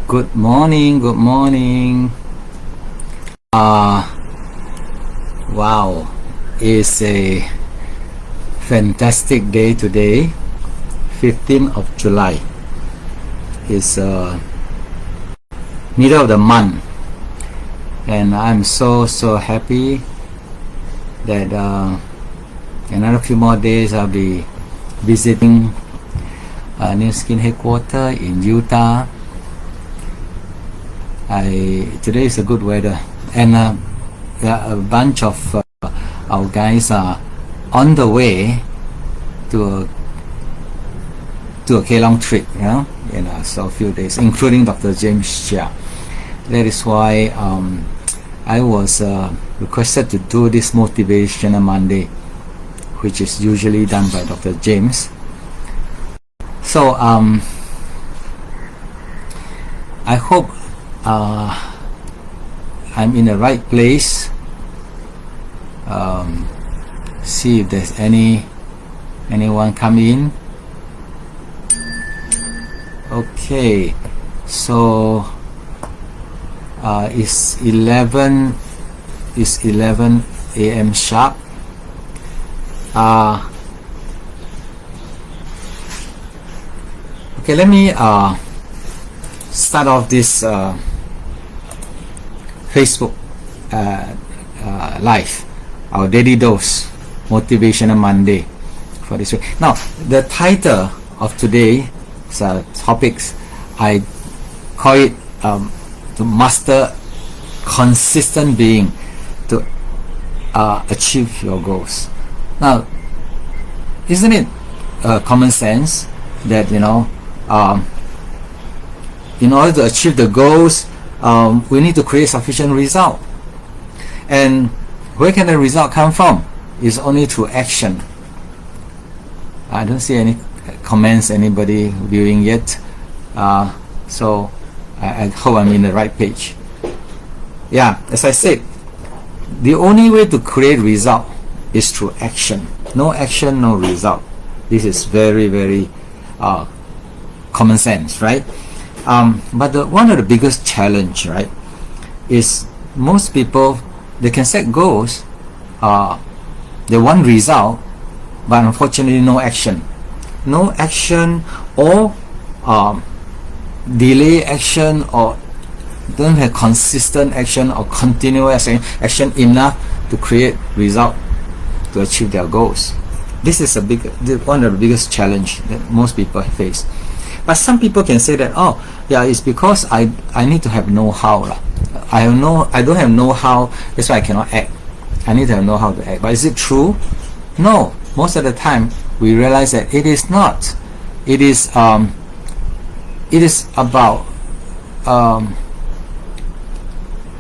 Good morning, good morning. Wow, it's a fantastic day today, 15th of July. It's middle of the month, and I'm so happy that another few more days I'll be visiting New Skin headquarters in Utah. Today is a good weather, and a bunch of our guys are on the way to a Kelong trip, so a few days, including Dr. James Chia. That is why I was requested to do this Motivational Monday, which is usually done by Dr. James. So I hope I'm in the right place. See if there's anyone come in. Okay, so it's 11 a.m. sharp. Okay, let me start off this Facebook live, our daily dose Motivational Monday for this week. Now, the title of today's topics, I call it to master consistent being to achieve your goals. Now, isn't it common sense that in order to achieve the goals, we need to create sufficient result, and where can the result come from? It's only through action. I don't see any comments, anybody viewing yet, so I hope I'm in the right page. Yeah, as I said, the only way to create result is through action. No action, no result. This is very common sense, right? But one of the biggest challenge, right, is most people, they can set goals, they want result, but unfortunately no action. No action, or delay action, or don't have consistent action or continuous action enough to create result to achieve their goals. This is one of the biggest challenge that most people face. But some people can say that, oh yeah, it's because I need to have know-how. I don't have know-how, that's why I cannot act. I need to have know-how to act. But is it true? No. Most of the time we realize that it is not. It is about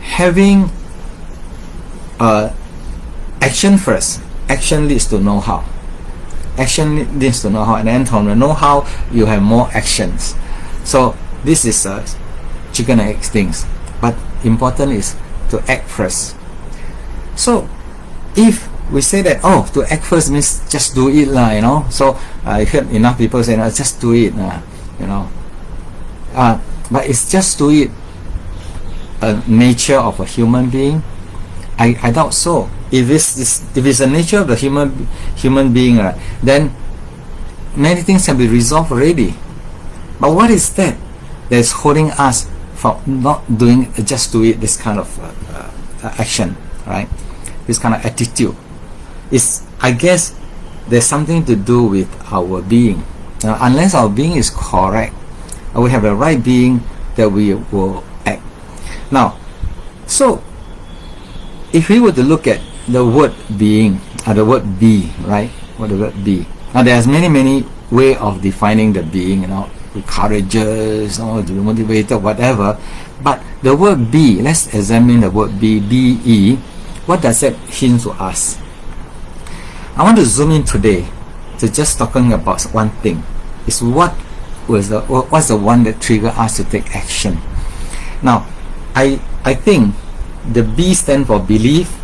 having action first. Action leads to know-how. Action leads to know-how, and then from the know-how you have more actions. So this is chicken and egg things, but important is to act first. So if we say that, oh, to act first means just do it lah, so I heard enough people say, no, just do it, but it's just do it a nature of a human being? I doubt so. If it's the nature of the human being, then many things can be resolved already. But what is that that's holding us from not doing just do it, this kind of action, right? This kind of attitude? I guess there's something to do with our being. Unless our being is correct, we have the right being, that we will act. Now, so if we were to look at the word being, the word be, right? What the word be? Now there's many way of defining the being, courageous, motivated, whatever. But the word be, let's examine the word be, be. What does that hint to us? I want to zoom in today to just talking about one thing. Is what's the one that triggered us to take action? Now, I think the B stand for belief,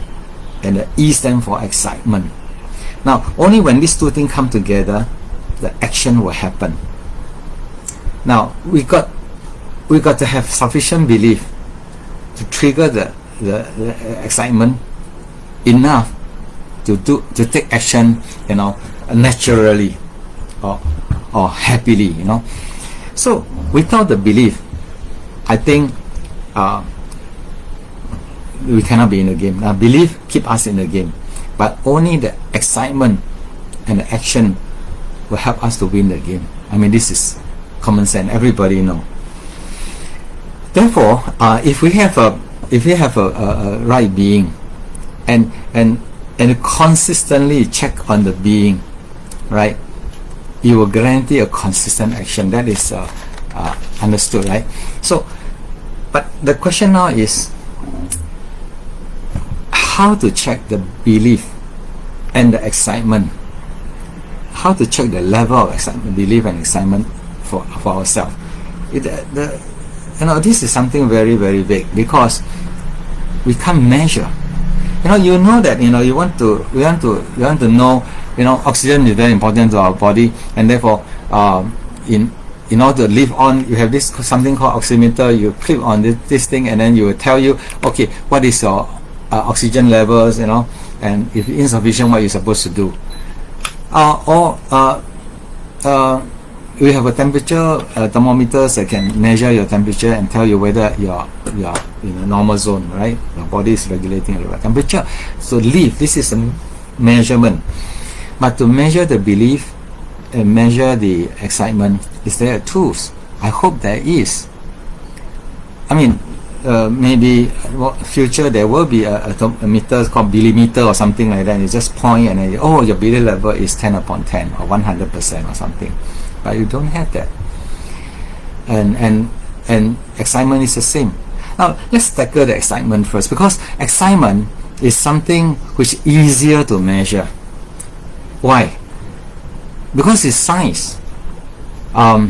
and the E stand for excitement. Now, only when these two things come together, the action will happen. Now, we we got to have sufficient belief to trigger the excitement enough to take action, naturally or happily, So without the belief, I think we cannot be in the game. Now, belief keep us in the game, but only the excitement and the action will help us to win the game. I mean, this is common sense. Everybody know. Therefore, if we have a right being, and consistently check on the being, right, you will guarantee a consistent action. That is understood, right? So, but the question now is how to check the belief and the excitement. How to check the level of excitement, belief and excitement for ourselves. This is something very, very big, because we can't measure. You know that we want to know. Oxygen is very important to our body, and therefore, in order to live on, you have this something called oximeter. You click on this thing, and then you will tell you, okay, what is your oxygen levels, and if insufficient, what you're supposed to do. We have a temperature thermometers that can measure your temperature and tell you whether you're in a normal zone, right? Your body is regulating your temperature. So this is a measurement. But to measure the belief and measure the excitement, is there tools? I hope there is. I mean, maybe future there will be a meter called millimeter or something like that. You just point and then your belief level is 10 upon 10 or 100% or something. But you don't have that. And excitement is the same. Now let's tackle the excitement first, because excitement is something which is easier to measure. Why? Because it's science. Our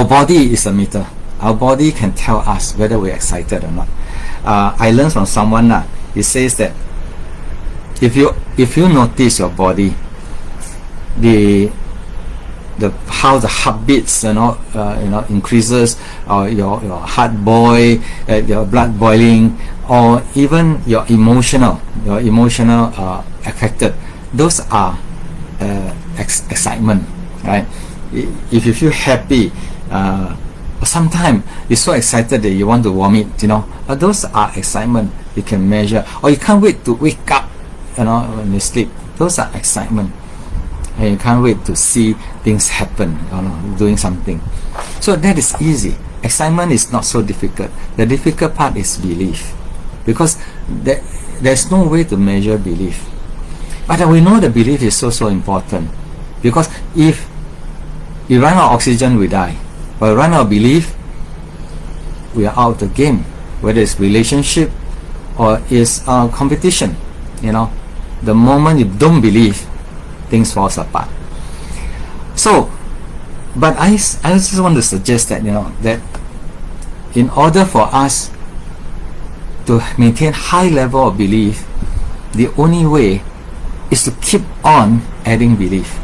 body is a meter. Our body can tell us whether we're excited or not. I learned from someone he says that if you notice your body, how the heartbeats increases, or your heart boil, your blood boiling, or even your emotional affected, those are excitement, right? If you feel happy, sometimes you're so excited that you want to vomit, those are excitement you can measure. Or you can't wait to wake up, when you sleep. Those are excitement. And you can't wait to see things happen, doing something. So that is easy. Excitement is not so difficult. The difficult part is belief, because there's no way to measure belief. But we know the belief is so important, because if we run out of oxygen, we die. But we run out of belief, we are out of the game. Whether it's relationship or it's competition, the moment you don't believe, things falls apart. So, but I just want to suggest that that in order for us to maintain high level of belief, the only way is to keep on adding belief,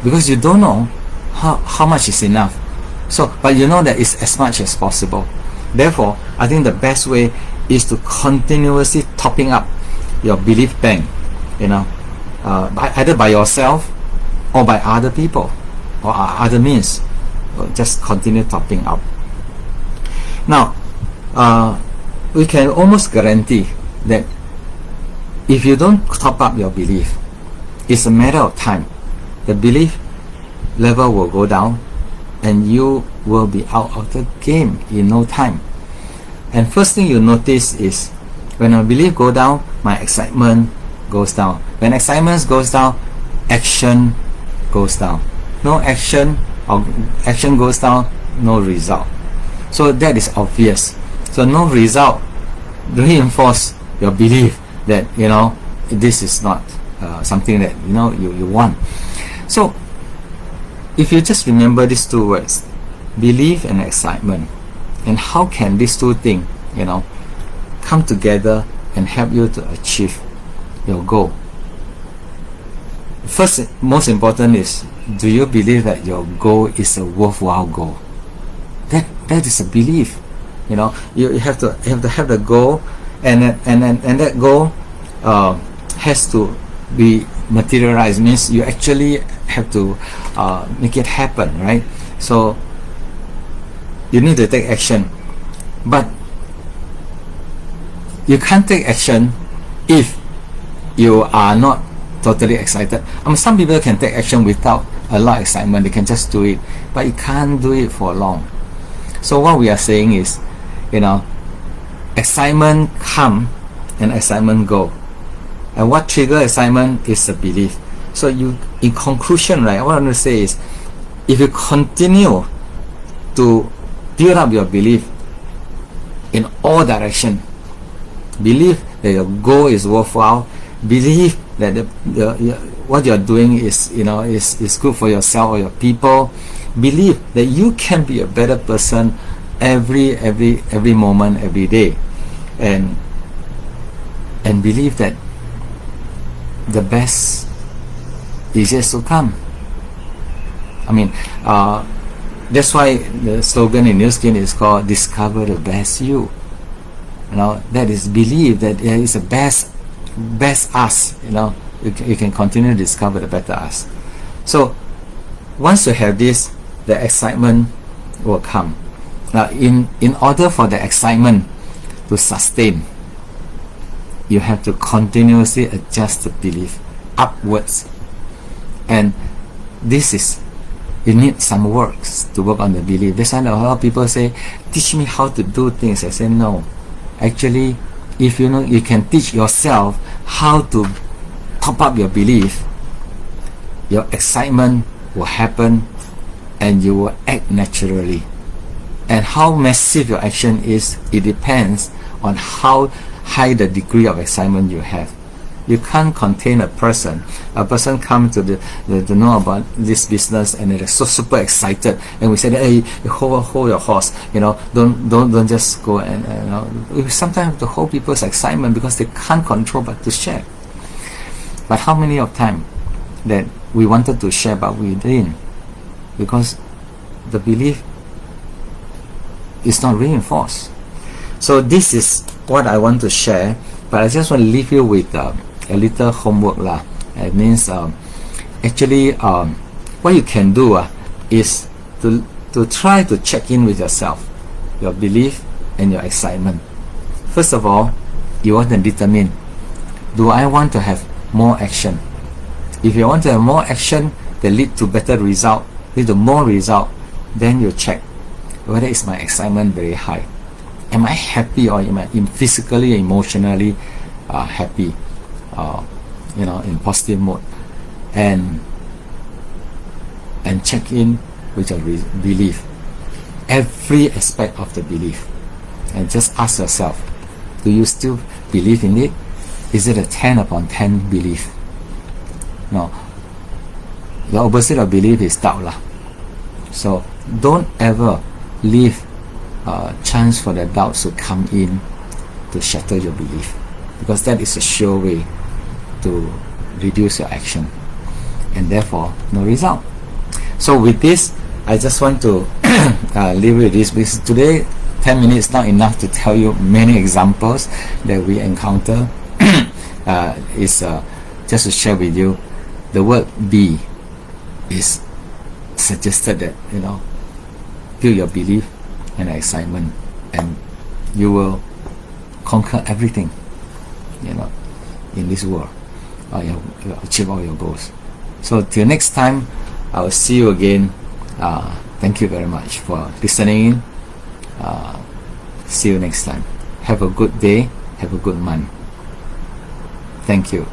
because you don't know how much is enough. So, but you know that it's as much as possible. Therefore, I think the best way is to continuously topping up your belief bank, either by yourself or by other people or other means. Just continue topping up. Now, we can almost guarantee that if you don't top up your belief, it's a matter of time. The belief level will go down and you will be out of the game in no time. And first thing you notice is when my belief go down, my excitement goes down. When excitement goes down, action goes down. No action, or action goes down, no result. So that is obvious. So no result reinforce your belief that this is not something that you want. So if you just remember these two words, belief and excitement, and how can these two things come together and help you to achieve your goal. First, most important is, do you believe that your goal is a worthwhile goal? That is a belief. You have to have the goal, and that goal has to be materialized. Means you actually have to make it happen, right? So you need to take action, but you can't take action if you are not totally excited. Some people can take action without a lot of excitement. They can just do it, but you can't do it for long. So what we are saying is, excitement come and excitement go, and what triggers excitement is a belief. So in conclusion, right, what I want to say is, if you continue to build up your belief in all direction, believe that your goal is worthwhile, believe that what you're doing is good for yourself or your people, believe that you can be a better person every moment, every day, and believe that the best is yet to come. That's why the slogan in New Skin is called "Discover the Best You." That is, believe that there is a best us. You can continue to discover the better us. So once you have this, the excitement will come. Now, in order for the excitement to sustain, you have to continuously adjust the belief upwards, and you need some works to work on the belief. That's why a lot of people say, teach me how to do things. I say, no. Actually, if you can teach yourself how to top up your belief, your excitement will happen and you will act naturally. And how massive your action is, it depends on how high the degree of excitement you have. You can't contain a person. A person comes to know about this business and they're so super excited, and we say, hey, hold your horse. Don't just go and we sometimes have to hold people's excitement because they can't control but to share. But how many of time that we wanted to share but we didn't, because the belief is not reinforced. So this is what I want to share, but I just want to leave you with a little homework lah. It means actually what you can do is to try to check in with yourself, your belief and your excitement. First of all, you want to determine, do I want to have more action? If you want to have more action that lead to better result, lead to more result, then you check whether is my excitement very high. Am I happy, or am I physically, emotionally happy? In positive mode, and check in with your belief, every aspect of the belief, and just ask yourself, do you still believe in it? Is it a 10 upon 10 belief? No. The opposite of belief is doubt lah. So don't ever leave chance for the doubts to come in to shatter your belief, because that is a sure way to reduce your action, and therefore no result. So with this, I just want to leave with this, because today 10 minutes is not enough to tell you many examples that we encounter. Is just to share with you, the word be is suggested that build your belief and excitement, and you will conquer everything in this world. You'll achieve all your goals. So till next time, I will see you again. Thank you very much for listening in. See you next time. Have a good day. Have a good month. Thank you.